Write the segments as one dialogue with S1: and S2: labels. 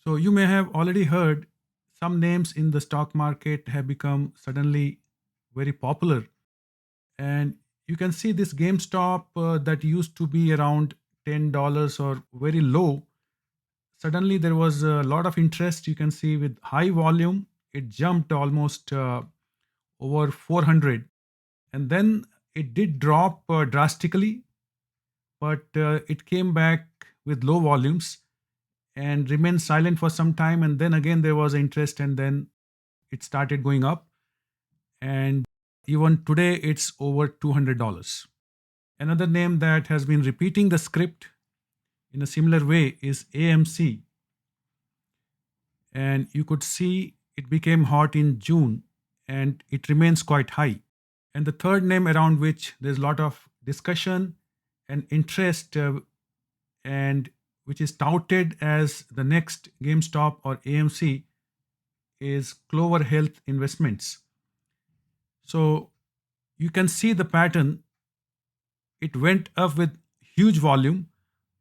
S1: So you may have already heard some names in the stock market have become suddenly very popular. And you can see this GameStop that used to be around $10 or very low. Suddenly there was a lot of interest. You can see with high volume, it jumped almost over 400. And then it did drop drastically, but it came back with low volumes and remained silent for some time. And then again, there was interest, and then it started going up. And even today, it's over $200. Another name that has been repeating the script in a similar way is AMC. And you could see it became hot in June and it remains quite high. And the third name around which there's a lot of discussion and interest, and which is touted as the next GameStop or AMC, is Clover Health Investments. So you can see the pattern. It went up with huge volume,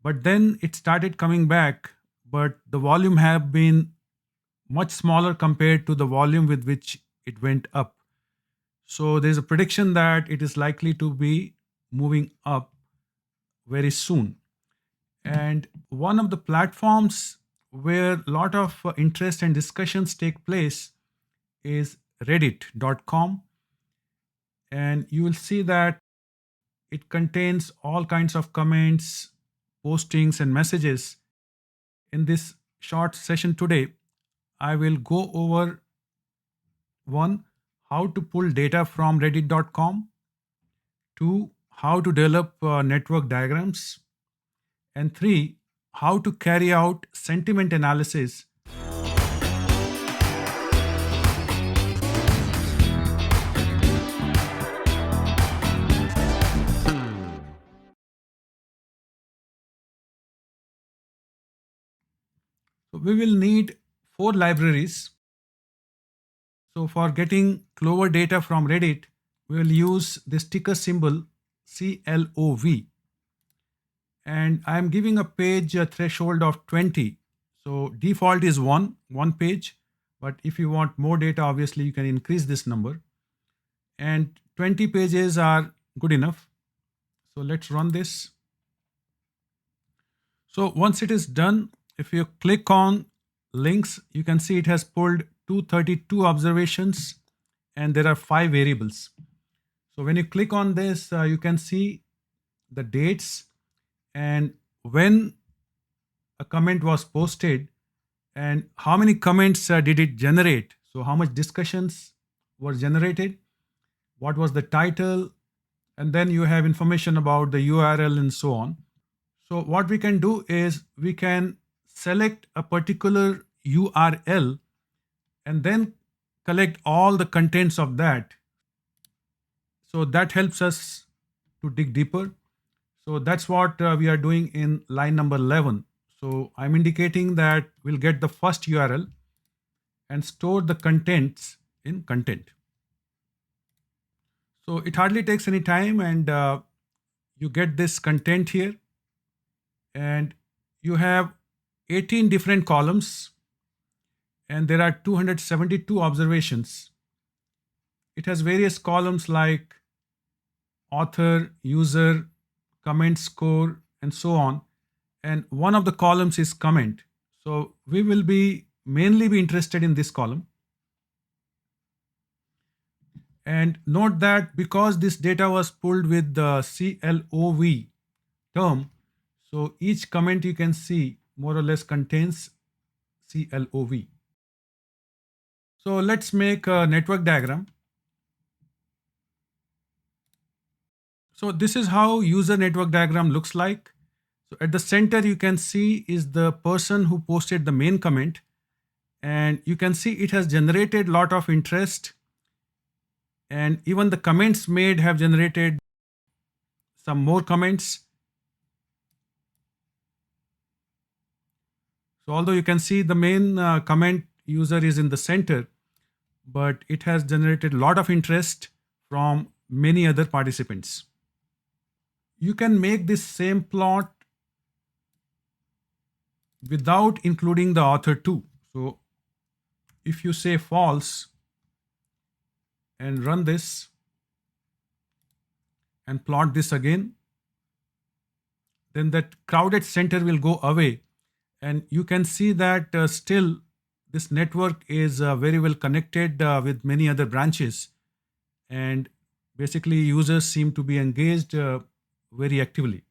S1: but then it started coming back, but the volume have been much smaller compared to the volume with which it went up. So there's a prediction that it is likely to be moving up very soon. And one of the platforms where a lot of interest and discussions take place is reddit.com. And you will see that it contains all kinds of comments, postings, and messages. In this short session today, I will go over one, how to pull data from reddit.com, two, how to develop network diagrams, and three, how to carry out sentiment analysis. So we will need four libraries. So for getting Clover data from Reddit, we will use this ticker symbol CLOV. And I am giving a page threshold of 20. So default is one page. But if you want more data, obviously you can increase this number. And 20 pages are good enough. So let's run this. So once it is done, if you click on links, you can see it has pulled 232 observations and there are 5 variables. So when you click on this, you can see the dates and when a comment was posted and how many comments did it generate. So how much discussions were generated, what was the title, and then you have information about the URL and so on. So what we can do is we can select a particular URL and then collect all the contents of that. So that helps us to dig deeper. So that's what we are doing in line number 11. So I'm indicating that we'll get the first URL and store the contents in content. So it hardly takes any time, and you get this content here, and you have 18 different columns, and there are 272 observations. It has various columns like author, user, comment score, and so on. And one of the columns is comment. So we will be mainly be interested in this column. And note that because this data was pulled with the CLOV term, so each comment you can see more or less contains CLOV. So let's make a network diagram. So this is how user network diagram looks like. So at the center you can see is the person who posted the main comment, and you can see it has generated a lot of interest, and even the comments made have generated some more comments. So although you can see the main comment user is in the center, but it has generated a lot of interest from many other participants. You can make this same plot without including the author too. So if you say false and run this and plot this again, then that crowded center will go away. And you can see that still this network is very well connected with many other branches. And basically, users seem to be engaged very actively.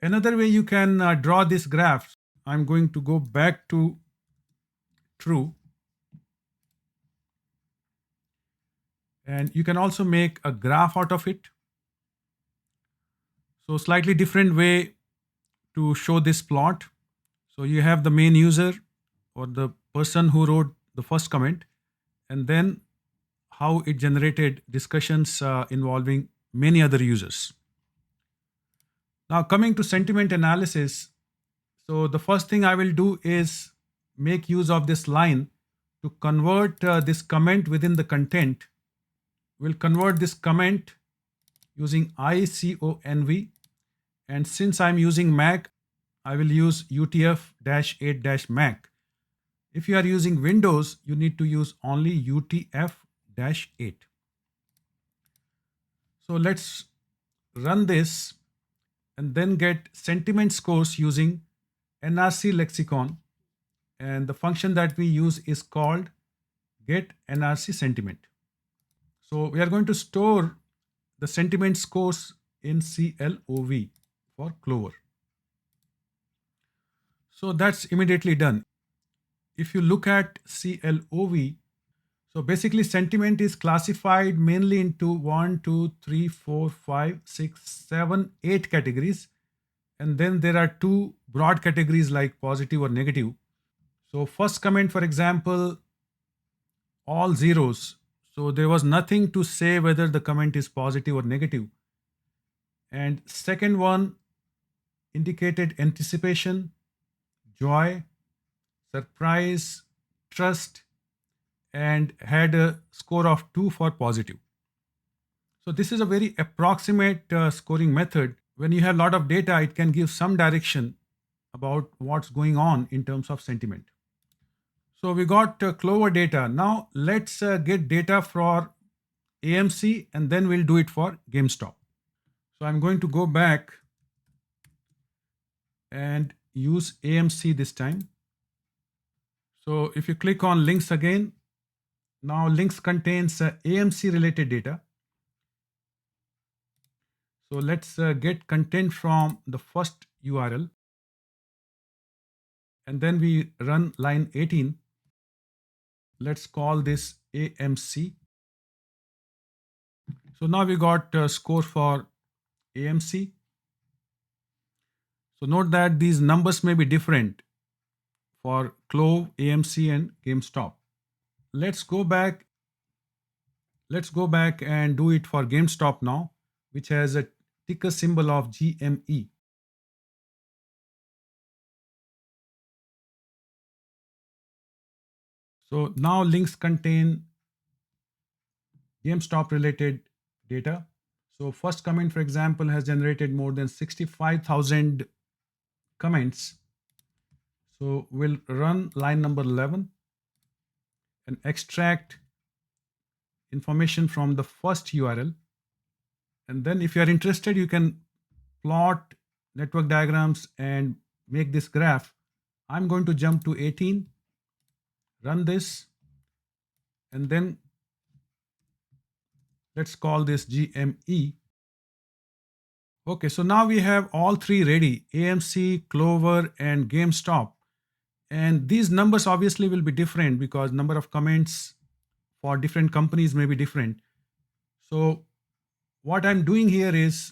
S1: Another way you can draw this graph, I'm going to go back to true. And you can also make a graph out of it. So slightly different way to show this plot. So you have the main user or the person who wrote the first comment, and then how it generated discussions involving many other users. Now coming to sentiment analysis, so the first thing I will do is make use of this line to convert this comment within the content. We'll convert this comment using ICONV, and since I'm using Mac, I will use UTF-8-Mac. If you are using Windows, you need to use only UTF-8. So let's run this and then get sentiment scores using NRC lexicon, and the function that we use is called get NRC sentiment. So we are going to store the sentiment scores in CLOV for Clover. So that's immediately done. If you look at CLOV, so basically sentiment is classified mainly into 1, 2, 3, 4, 5, 6, 7, 8 categories. And then there are two broad categories like positive or negative. So first comment, for example, all zeros. So there was nothing to say whether the comment is positive or negative. And second one indicated anticipation, joy, surprise, trust, and had a score of 2 for positive. So this is a very approximate scoring method. When you have a lot of data, it can give some direction about what's going on in terms of sentiment. So we got Clover data. Now let's get data for AMC, and then we'll do it for GameStop. So I'm going to go back and use AMC this time. So if you click on links again, now links contains AMC related data. So let's get content from the first URL, and then we run line 18. Let's call this AMC. So now we got score for AMC. So note that these numbers may be different for Clove, AMC, and GameStop. Let's go back and do it for GameStop now, which has a ticker symbol of GME. So now links contain GameStop related data. So first comment, for example, has generated more than 65,000 comments. So we'll run line number 11 and extract information from the first URL. And then if you are interested, you can plot network diagrams and make this graph. I'm going to jump to 18, run this, and then let's call this GME. Okay, so now we have all three ready, AMC, Clover, and GameStop. And these numbers obviously will be different because number of comments for different companies may be different. So what I'm doing here is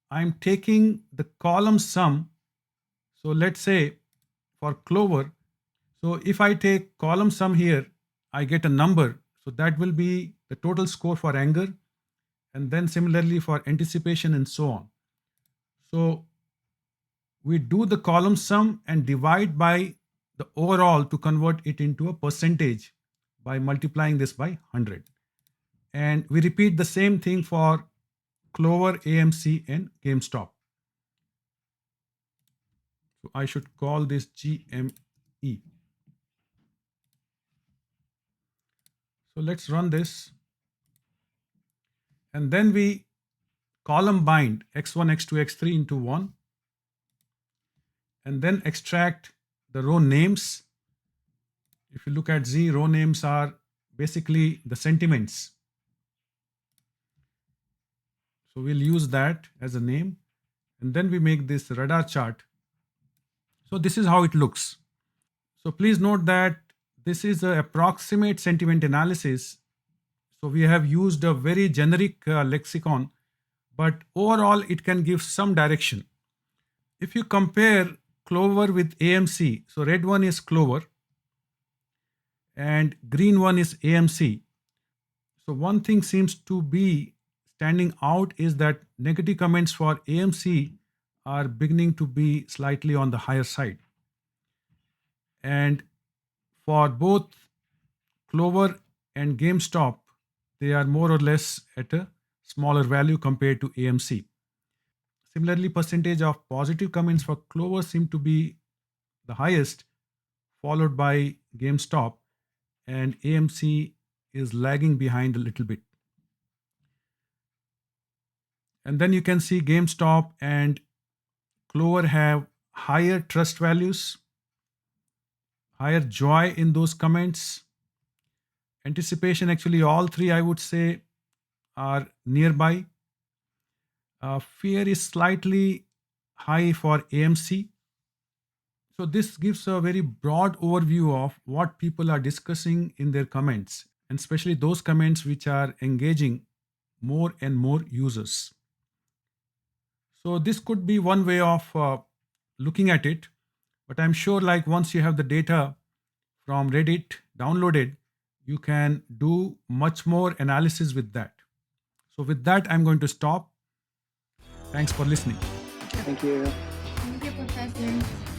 S1: I'm taking the column sum. So let's say for Clover, so if I take column sum here, I get a number. So that will be the total score for anger, and then similarly for anticipation and so on. So we do the column sum and divide by the overall to convert it into a percentage by multiplying this by 100. And we repeat the same thing for Clover, AMC, and GameStop. So I should call this GME. So let's run this. And then we column bind x1, x2, x3 into 1. And then extract the row names. If you look at Z, row names are basically the sentiments. So we'll use that as a name. And then we make this radar chart. So this is how it looks. So please note that this is an approximate sentiment analysis. So we have used a very generic lexicon, but overall it can give some direction. If you compare Clover with AMC, so red one is Clover and green one is AMC. So one thing seems to be standing out is that negative comments for AMC are beginning to be slightly on the higher side. And for both Clover and GameStop, they are more or less at a smaller value compared to AMC. Similarly, percentage of positive comments for Clover seem to be the highest, followed by GameStop, and AMC is lagging behind a little bit. And then you can see GameStop and Clover have higher trust values, higher joy in those comments. Anticipation, actually, all three I would say are nearby. Fear is slightly high for AMC. So this gives a very broad overview of what people are discussing in their comments, and especially those comments which are engaging more and more users. So this could be one way of looking at it, but I'm sure like once you have the data from Reddit downloaded, you can do much more analysis with that. So with that, I'm going to stop. Thanks for listening.
S2: Thank you.
S3: Thank you, Professor.